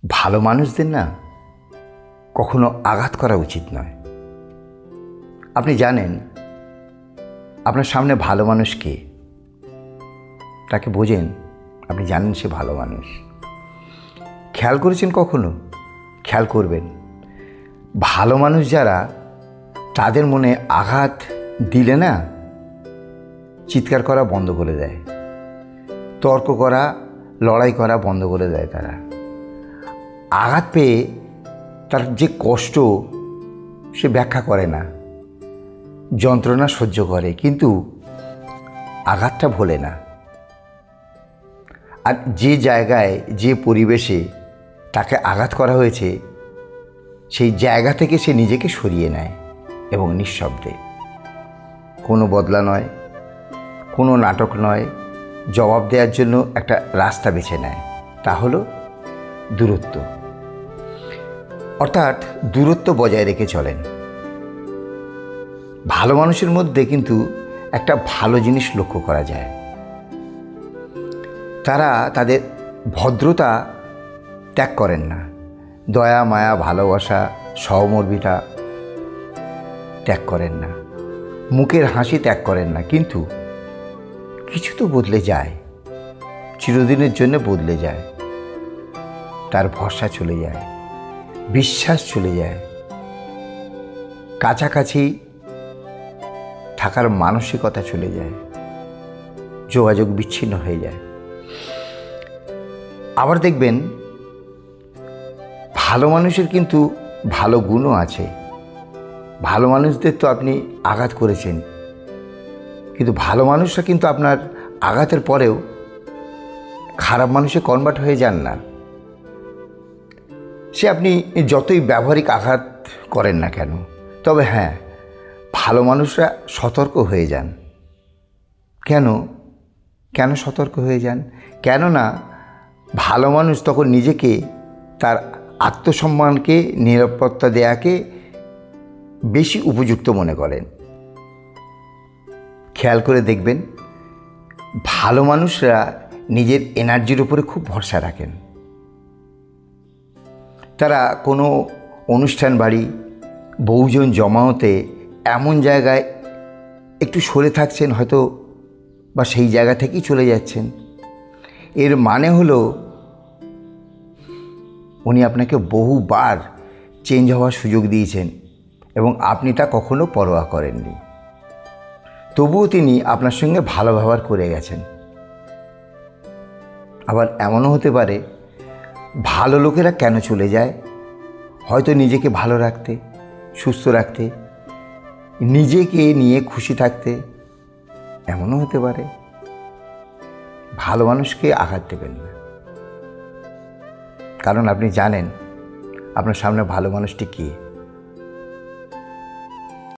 ভালো মানুষদের না কখনো আঘাত করা উচিত নয়। আপনি জানেন আপনার সামনে ভালো মানুষ কে, তাকে বোঝেন, আপনি জানেন সে ভালো মানুষ। খেয়াল করেছেন কখনো? খেয়াল করবেন, ভালো মানুষ যারা, তাদের মনে আঘাত দিলে না চিৎকার করা বন্ধ করে দেয়, তর্ক করা, লড়াই করা বন্ধ করে দেয়। তারা আঘাত পেয়ে তার যে কষ্ট সে ব্যাখ্যা করে না, যন্ত্রণা সহ্য করে, কিন্তু আঘাতটা ভোলে না। আর যে জায়গায় যে পরিবেশে তাকে আঘাত করা হয়েছে সেই জায়গা থেকে সে নিজেকে সরিয়ে নেয় এবং নিঃশব্দে, কোনো বদলা নয়, কোনো নাটক নয়, জবাব দেওয়ার জন্য একটা রাস্তা বেছে নেয়, তা হলো দূরত্ব। অর্থাৎ দূরত্ব বজায় রেখে চলেন। ভালো মানুষের মধ্যে কিন্তু একটা ভালো জিনিস লক্ষ্য করা যায়, তারা তাদের ভদ্রতা ত্যাগ করেন না, দয়া মায়া ভালোবাসা সহমর্মিতা ত্যাগ করেন না, মুখের হাসি ত্যাগ করেন না, কিন্তু কিছু তো বদলে যায়, চিরদিনের জন্য বদলে যায়। তার ভরসা চলে যায়, বিশ্বাস চলে যায়, কাছাকাছি থাকার মানসিকতা চলে যায়, যোগাযোগ বিচ্ছিন্ন হয়ে যায়। আবার দেখবেন ভালো মানুষের কিন্তু ভালো গুণও আছে। ভালো মানুষদের তো আপনি আঘাত করেছেন, কিন্তু ভালো মানুষরা কিন্তু আপনার আঘাতের পরেও খারাপ মানুষে কনভার্ট হয়ে যান না। সে আপনি যতই ব্যবহারিক আঘাত করেন না কেন, তবে হ্যাঁ, ভালো মানুষরা সতর্ক হয়ে যান। কেন সতর্ক হয়ে যান? কেননা ভালো মানুষ তখন নিজেকে, তার আত্মসম্মানকে, নিরাপত্তা দেয়াকে বেশি উপযুক্ত মনে করেন। খেয়াল করে দেখবেন, ভালো মানুষরা নিজের এনার্জির উপরে খুব ভরসা রাখেন। তারা কোনো অনুষ্ঠান বাড়ি, বহুজন জমায়েতে এমন জায়গায় একটু সরে থাকছেন হয়তো, বা সেই জায়গা থেকেই চলে যাচ্ছেন। এর মানে হলো উনি আপনাকে বহুবার চেঞ্জ হওয়ার সুযোগ দিয়েছেন এবং আপনি তা কখনো পরোয়া করেননি। তবুও তিনি আপনার সঙ্গে ভালো ব্যবহার করে গেছেন। আবার এমনও হতে পারে, ভালো লোকেরা কেন চলে যায়? হয়তো নিজেকে ভালো রাখতে, সুস্থ রাখতে, নিজেকে নিয়ে খুশি থাকতে। এমনও হতে পারে। ভালো মানুষকে আঘাত দেবেন না, কারণ আপনি জানেন আপনার সামনে ভালো মানুষটি কে।